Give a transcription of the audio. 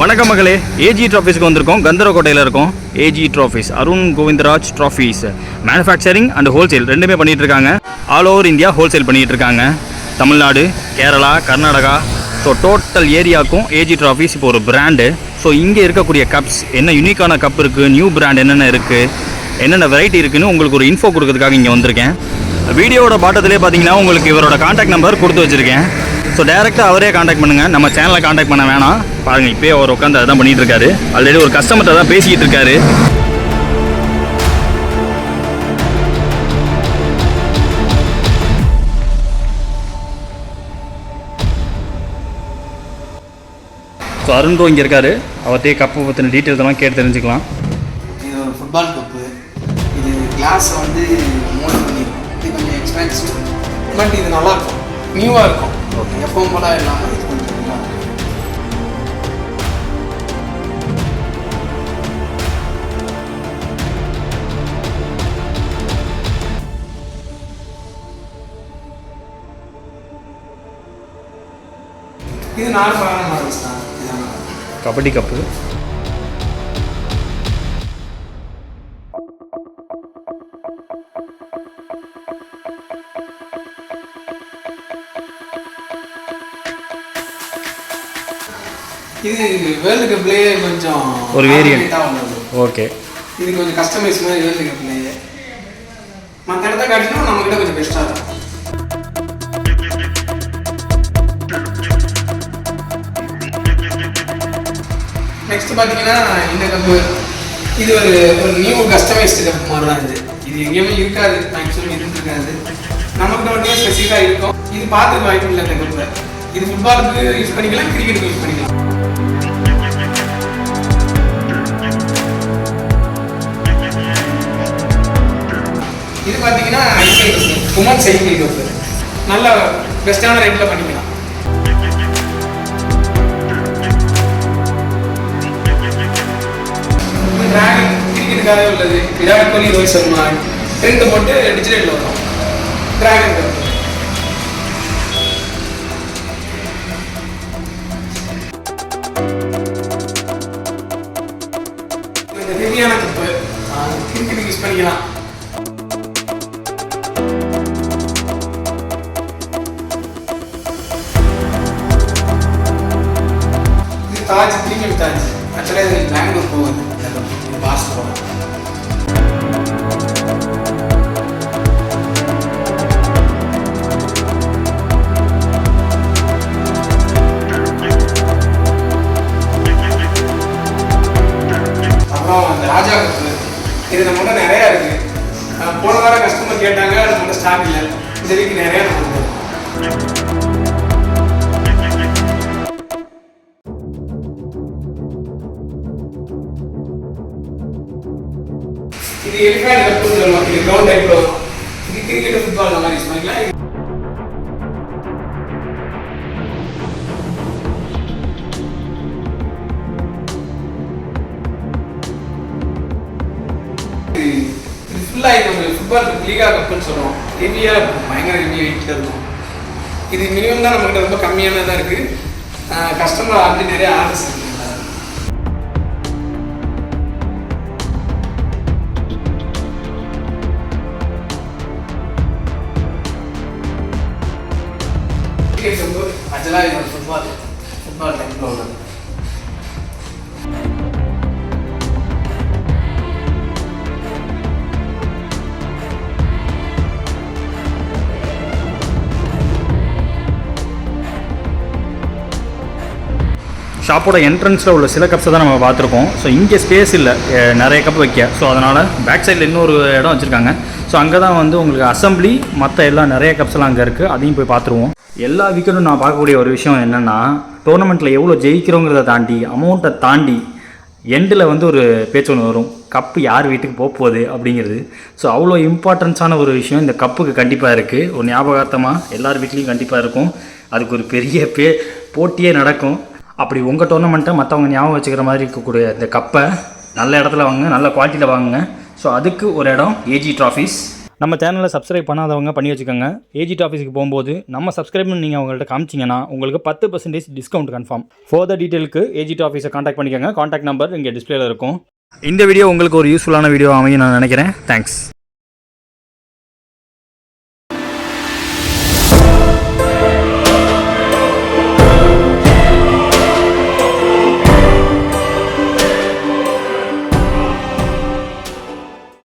வணக்கம் மகளே, ஏஜி ட்ராஃபீஸ்க்கு வந்திருக்கோம். கந்தரக்கோட்டையில் இருக்கோம். AG trophies, Arun Govindaraj trophies manufacturing and wholesale ரெண்டுமே பண்ணிகிட்டு இருக்காங்க. ஆல் ஓவர் இந்தியா ஹோல்சேல் பண்ணிகிட்டு இருக்காங்க. தமிழ்நாடு, கேரளா, கர்நாடகா, ஸோ டோட்டல் ஏரியாவுக்கும் ஏஜி ட்ராஃபீஸ் இப்போ ஒரு பிராண்டு. ஸோ இங்கே இருக்கக்கூடிய கப்ஸ் என்ன யூனிக்கான கப் இருக்குது, நியூ பிராண்ட் என்னென்ன இருக்குது, என்னென்ன வெரைட்டி இருக்குதுன்னு உங்களுக்கு ஒரு இன்ஃபோ கொடுக்கறதுக்காக இங்கே வந்திருக்கேன். வீடியோவோட பாட்டத்திலே பார்த்தீங்கன்னா உங்களுக்கு இவரோட கான்டாக்ட் நம்பர் கொடுத்து வச்சுருக்கேன். ஸோ டேரெக்டாக அவரே காண்டாக்ட் பண்ணுங்கள், நம்ம சேனலை காண்டாக்ட் பண்ண வேணாம். பாருங்கள், இப்போயே அவர் உட்காந்து அதான் பண்ணிகிட்டு இருக்காரு. ஆல்ரெடி ஒரு கஸ்டமர்கிட்ட தான் பேசிக்கிட்டு இருக்காரு. ஸோ அருண் ப்ரோ இங்கே இருக்காரு. அவர்கிட்டே கப்பு பற்றின டீட்டெயில்ஸ் எல்லாம் கேட்டு தெரிஞ்சுக்கலாம். இது ஒரு ஃபுட்பால் கப்பு. இது கிளாஸ் வந்து மோல்ட் பண்ணியிருக்கோம். இது கொஞ்சம் எக்ஸ்பென்சிவ், பட் இது நல்லாயிருக்கும், நியூவாக இருக்கும். ஓகே, எப்பவும் போல இல்லாமல் இது கொஞ்சம் நல்லா இருக்கும். இது நார்மலான மாடல்ஸ் தான். கபடி கப்பு. இது வேர்ல்டு கப்லேயே கொஞ்சம் ஒரு வேரியன்ட். ஓகே, இது கொஞ்சம் கஸ்டமைஸ் மாதிரி வேர்ல்டு கப்லேயே மற்ற இடத்த காட்டினா நம்மக்கிட்ட கொஞ்சம் பெஸ்ட்டாக இருக்கும். நெக்ஸ்ட் பார்த்தீங்கன்னா இந்த கப்பு, இது ஒரு நியூ கஸ்டமைஸ்டு கப் மாதிரி தான். இது எங்கேயுமே இருக்காது, மேக்ஸிமம் இருக்காது, நமக்கு மட்டுமே ஸ்பெசிஃபிக்காக இருக்கும். இது பார்த்துக்க வாய்ப்பு இல்லை. இந்த கப்பை இது ஃபுட்பாலுக்கு யூஸ் பண்ணிக்கலாம், கிரிக்கெட்டுக்கு யூஸ் பண்ணிக்கலாம். இது பார்த்தீங்கன்னா உமன் சைக்கிள் கப்பு, நல்ல பெஸ்ட்டான ரேட்டில் பண்ணிக்கலாம். டிராகன் கிரிக்கெட்டுக்காக உள்ளது. விராட் கோலி, ரோஹித் சர்மா ரெண்டு போட்டு டிஜிட்டல் வரும். டிராகன் கப் இந்த ஹெவியான கப்பு கிரிக்கெட்டுக்கு யூஸ் பண்ணிக்கலாம். இது தாஜ், பிரீமியம் தாஜ். ஆக்சுவலாக இது பெங்களூர் போகுது, பாஸ் போகும். அப்புறம் அந்த ராஜா கப்பு, இது நம்மகிட்ட நிறையா இருக்குது. போன வாரம் கஸ்டமர் கேட்டாங்க, நம்மகிட்ட ஸ்டாக் இல்லை. இந்த வீக்கு நிறையா நம்ம இது எலிஃபேண்ட் கப்புன்னு சொல்லுவாங்க. இது கிரவுண்ட் டைப்ல வரும். இது கிரிக்கெட், ஃபுட்பால் அந்த மாதிரி யூஸ் பண்ணிக்கலாம். இது ஃபுல்லாக நம்ம ஃபுட்பால் லீகா கப்புன்னு சொல்லுவோம். ஹெவியாக இருக்கும், பயங்கர ஹெவி வெயிட்டில் இருக்கும். இது மினிமம் தான் நம்மகிட்ட ரொம்ப கம்மியானதாக இருக்குது. கஸ்டமர் ஆல்ரெடி நிறைய ஆர்டர்ஸ் இருக்குது. அதெல்லாம் இது ஃபுட்பால் டைப்ல உள்ளது. ஷாப்போட என்ட்ரன்ஸில் உள்ள சில கப்ஸை தான் நம்ம பார்த்துருக்கோம். ஸோ இங்கே ஸ்பேஸ் இல்லை நிறைய கப் வைக்க. ஸோ அதனால் பேக் சைடில் இன்னொரு இடம் வச்சுருக்காங்க. ஸோ அங்கே தான் வந்து உங்களுக்கு அசம்பிளி, மற்ற எல்லாம் நிறைய கப்ஸ் எல்லாம் அங்கே இருக்குது. அதையும் போய் பார்த்துருவோம். எல்லா வீக்கெண்டும் நான் பார்க்கக்கூடிய ஒரு விஷயம் என்னென்னா, டோர்னமெண்ட்டில் எவ்வளோ ஜெயிக்கிறோங்கிறத தாண்டி, அமௌண்ட்டை தாண்டி எண்டில் வந்து ஒரு பேச்சு ஒன்று வரும், கப்பு யார் வீட்டுக்கு போகுது அப்படிங்கிறது. ஸோ அவ்வளோ இம்பார்ட்டன்ஸான ஒரு விஷயம் இந்த கப்புக்கு கண்டிப்பாக இருக்குது. ஒரு ஞாபகார்த்தமாக எல்லார் வீட்லேயும் கண்டிப்பாக இருக்கும். அதுக்கு ஒரு பெரிய போட்டியே நடக்கும். அப்படி உங்கள் டோர்னமெண்ட்டை மற்றவங்க ஞாபகம் வச்சுக்கிற மாதிரி இருக்கக்கூடிய இந்த கப்பை நல்ல இடத்துல வாங்குங்க, நல்ல குவாலிட்டியில் வாங்குங்க. ஸோ அதுக்கு ஒரு இடம் ஏஜி ட்ராஃபீஸ். நம்ம சேனலை சப்ஸ்கிரைப் பண்ணாதவங்க பண்ணி வச்சுக்கோங்க. ஏஜிட் ஆஃபீஸுக்கு போகும்போது நம்ம சப்ஸ்கிரைப்னு நீங்கள் அவங்கள்ட்ட காமிச்சிங்கன்னா உங்களுக்கு 10% டிஸ்கவுண்ட் கன்ஃபார்ம். ஃபர்தர் டீட்டெயிலுக்கு ஏஜிட் ஆஃபீஸை காண்டாக்ட் பண்ணிக்கோங்க. காண்டாக்ட் நம்பர் இங்கே டிஸ்பிளேல இருக்கும். இந்த வீடியோ உங்களுக்கு ஒரு யூஸ்ஃபுல்லான வீடியோ அமையும் நான் நினைக்கிறேன். தேங்க்ஸ்.